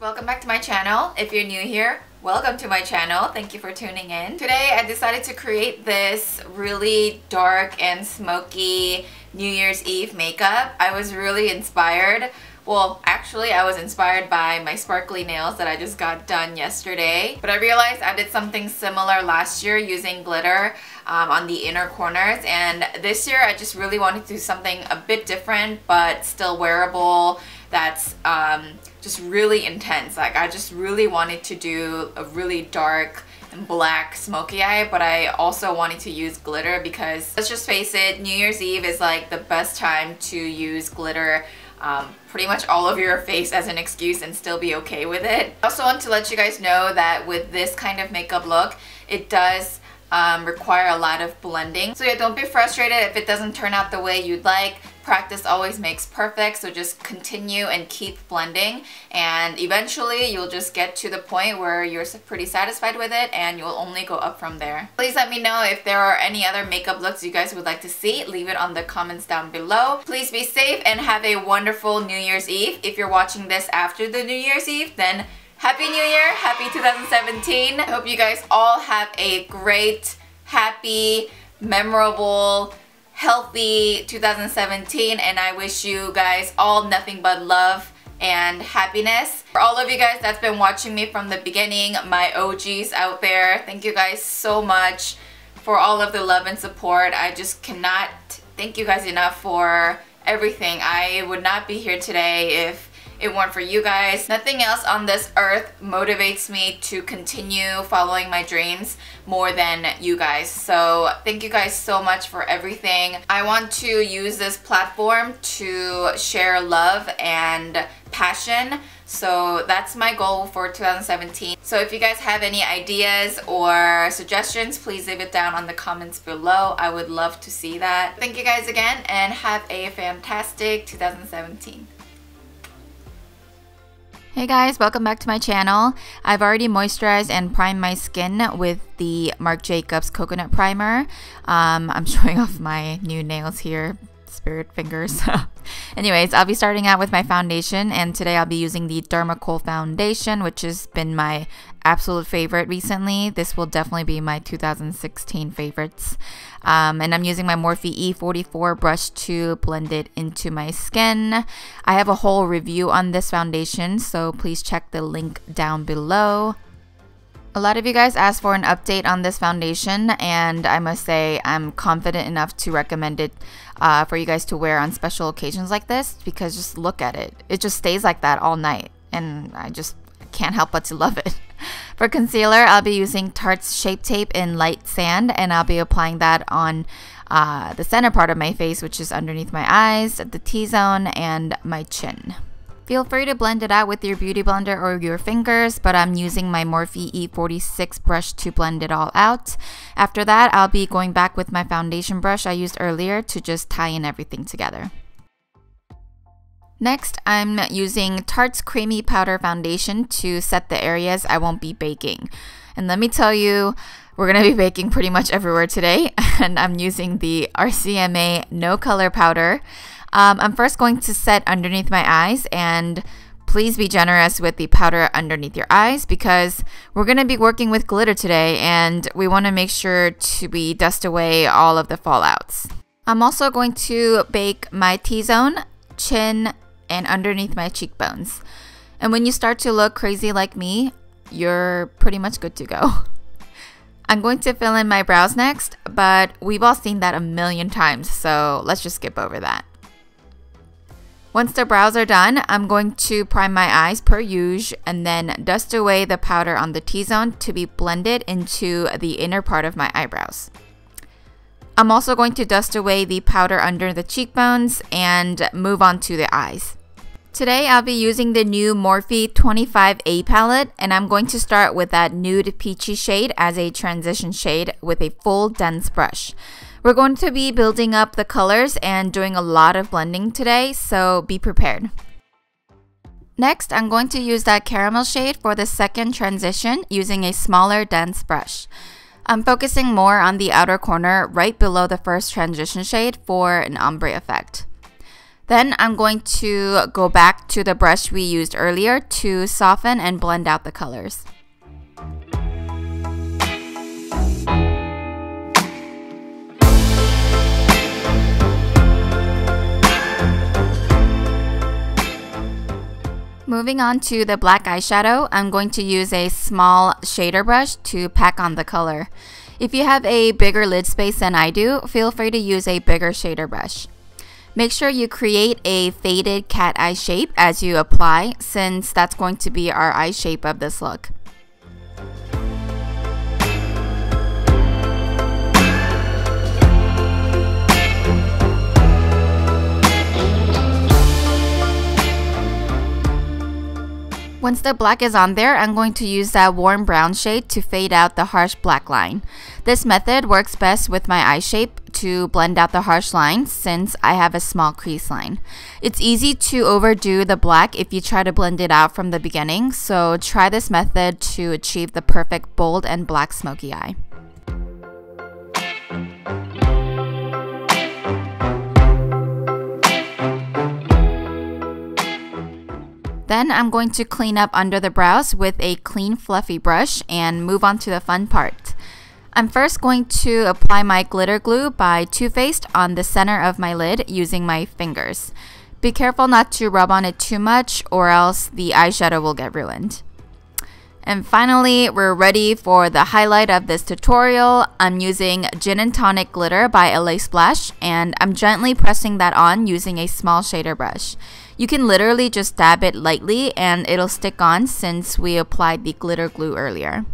Welcome back to my channel. If you're new here, welcome to my channel. Thank you for tuning in. Today I decided to create this really dark and smoky New Year's Eve makeup. I was really inspired. Well, actually I was inspired by my sparkly nails that I just got done yesterday. But I realized I did something similar last year using glitter on the inner corners. And this year I just really wanted to do something a bit different but still wearable that's just really intense. Like I just really wanted to do a really dark and black smoky eye, but I also wanted to use glitter because let's just face it, New Year's Eve is like the best time to use glitter pretty much all over your face as an excuse and still be okay with it. I also want to let you guys know that with this kind of makeup look, it does require a lot of blending. So yeah, don't be frustrated if it doesn't turn out the way you'd like. Practice always makes perfect, so just continue and keep blending, and eventually you'll just get to the point where you're pretty satisfied with it and you'll only go up from there. Please let me know if there are any other makeup looks you guys would like to see. Leave it on the comments down below. Please be safe and have a wonderful New Year's Eve. If you're watching this after the New Year's Eve, then Happy New Year! Happy 2017! I hope you guys all have a great, happy, memorable, healthy 2017, and I wish you guys all nothing but love and happiness. For all of you guys that's been watching me from the beginning, my OGs out there, thank you guys so much for all of the love and support. I just cannot thank you guys enough for everything. I would not be here today if it weren't for you guys. Nothing else on this earth motivates me to continue following my dreams more than you guys. So thank you guys so much for everything. I want to use this platform to share love and passion. So that's my goal for 2017. So if you guys have any ideas or suggestions, please leave it down on the comments below. I would love to see that. Thank you guys again and have a fantastic 2017. Hey guys, welcome back to my channel. I've already moisturized and primed my skin with the Marc Jacobs Coconut Primer. I'm showing off my new nails here, spirit fingers. Anyways, I'll be starting out with my foundation, and today I'll be using the DERMACOL Foundation, which has been my absolute favorite recently. This will definitely be my 2016 favorites. And I'm using my Morphe E44 brush to blend it into my skin. I have a whole review on this foundation, so please check the link down below. A lot of you guys asked for an update on this foundation, and I must say I'm confident enough to recommend it for you guys to wear on special occasions like this, because just look at it. It just stays like that all night, and I just can't help but to love it. For concealer, I'll be using Tarts Shape Tape in Light Sand, and I'll be applying that on the center part of my face, which is underneath my eyes, the T-zone, and my chin. Feel free to blend it out with your beauty blender or your fingers, but I'm using my Morphe E46 brush to blend it all out. After that, I'll be going back with my foundation brush I used earlier to just tie in everything together. Next, I'm using Tarte's Creamy Powder Foundation to set the areas I won't be baking. And let me tell you, we're going to be baking pretty much everywhere today, and I'm using the RCMA No Color Powder. I'm first going to set underneath my eyes, and please be generous with the powder underneath your eyes because we're going to be working with glitter today, and we want to make sure we dust away all of the fallouts. I'm also going to bake my T-zone, chin, and underneath my cheekbones. And when you start to look crazy like me, you're pretty much good to go. I'm going to fill in my brows next, but we've all seen that a million times, so let's just skip over that. Once the brows are done, I'm going to prime my eyes per usual and then dust away the powder on the T-zone to be blended into the inner part of my eyebrows. I'm also going to dust away the powder under the cheekbones and move on to the eyes. Today I'll be using the new Morphe 25A palette, and I'm going to start with that nude peachy shade as a transition shade with a full dense brush. We're going to be building up the colors and doing a lot of blending today, so be prepared. Next, I'm going to use that caramel shade for the second transition using a smaller dense brush. I'm focusing more on the outer corner right below the first transition shade for an ombre effect. Then I'm going to go back to the brush we used earlier to soften and blend out the colors. Moving on to the black eyeshadow, I'm going to use a small shader brush to pack on the color. If you have a bigger lid space than I do, feel free to use a bigger shader brush. Make sure you create a faded cat eye shape as you apply, since that's going to be our eye shape of this look. Once the black is on there, I'm going to use that warm brown shade to fade out the harsh black line. This method works best with my eye shape to blend out the harsh lines since I have a small crease line. It's easy to overdo the black if you try to blend it out from the beginning, so try this method to achieve the perfect bold and black smoky eye. Then I'm going to clean up under the brows with a clean fluffy brush and move on to the fun part. I'm first going to apply my glitter glue by Too Faced on the center of my lid using my fingers. Be careful not to rub on it too much or else the eyeshadow will get ruined. And finally, we're ready for the highlight of this tutorial. I'm using Gin and Tonic glitter by LA Splash, and I'm gently pressing that on using a small shader brush. You can literally just dab it lightly and it'll stick on since we applied the glitter glue earlier.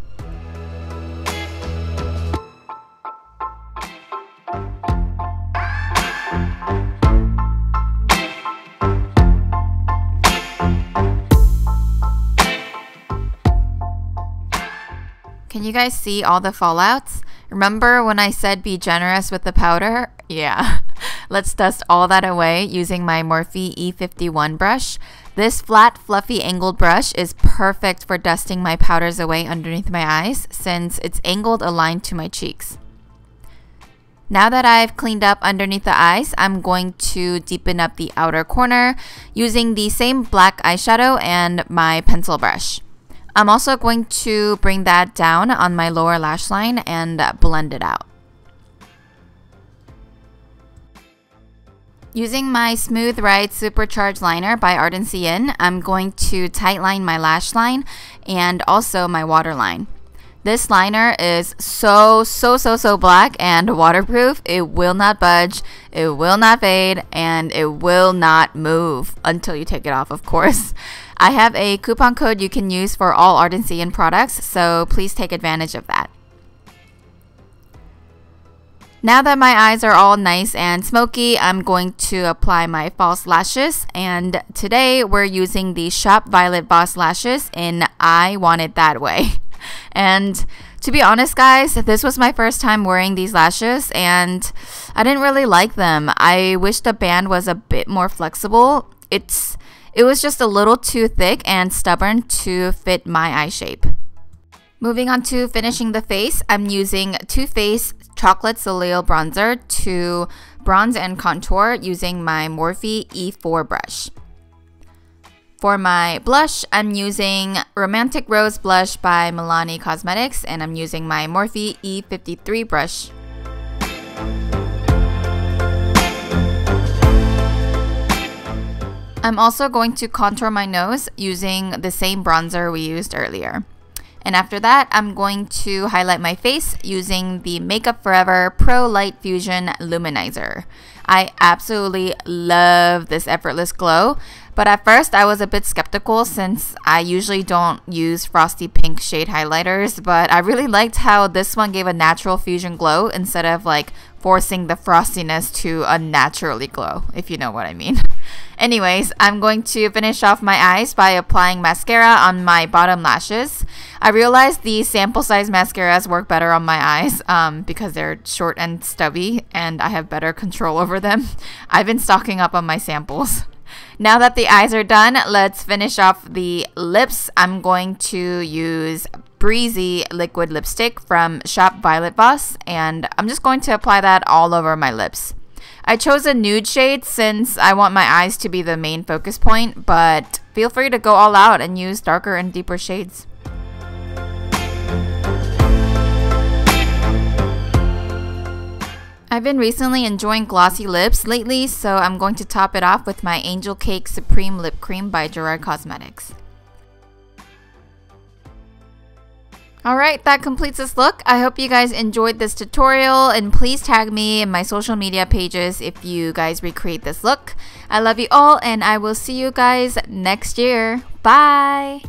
Can you guys see all the fallouts? Remember when I said be generous with the powder? Yeah. Let's dust all that away using my Morphe E51 brush. This flat, fluffy, angled brush is perfect for dusting my powders away underneath my eyes since it's angled aligned to my cheeks. Now that I've cleaned up underneath the eyes, I'm going to deepen up the outer corner using the same black eyeshadow and my pencil brush. I'm also going to bring that down on my lower lash line and blend it out. Using my Smooth Ride Supercharged Liner by Art & Cien, I'm going to tightline my lash line and also my waterline. This liner is so black and waterproof. It will not budge, it will not fade, and it will not move until you take it off, of course. I have a coupon code you can use for all Art & Cien products, so please take advantage of that. Now that my eyes are all nice and smoky, I'm going to apply my false lashes, and today we're using the Shop Violet VOSS lashes in I Want It That Way. And to be honest guys, this was my first time wearing these lashes and I didn't really like them. I wish the band was a bit more flexible. It was just a little too thick and stubborn to fit my eye shape. Moving on to finishing the face, I'm using Too Faced Chocolate Soleil Bronzer to bronze and contour using my Morphe E4 brush. For my blush, I'm using Romantic Rose Blush by Gerard Cosmetics, and I'm using my Morphe E53 brush. I'm also going to contour my nose using the same bronzer we used earlier. And after that, I'm going to highlight my face using the Makeup Forever Pro Light Fusion Luminizer. I absolutely love this effortless glow, but at first I was a bit skeptical since I usually don't use frosty pink shade highlighters, but I really liked how this one gave a natural fusion glow instead of like forcing the frostiness to unnaturally glow, if you know what I mean. Anyways, I'm going to finish off my eyes by applying mascara on my bottom lashes. I realized the sample size mascaras work better on my eyes because they're short and stubby and I have better control over them. I've been stocking up on my samples. Now that the eyes are done, let's finish off the lips. I'm going to use Breezy liquid lipstick from Shop Violet VOSS, and I'm just going to apply that all over my lips. I chose a nude shade since I want my eyes to be the main focus point, but feel free to go all out and use darker and deeper shades. I've been recently enjoying glossy lips lately, so I'm going to top it off with my Angel Cake Supreme Lip Cream by Gerard Cosmetics. Alright, that completes this look. I hope you guys enjoyed this tutorial, and please tag me in my social media pages if you guys recreate this look. I love you all, and I will see you guys next year. Bye!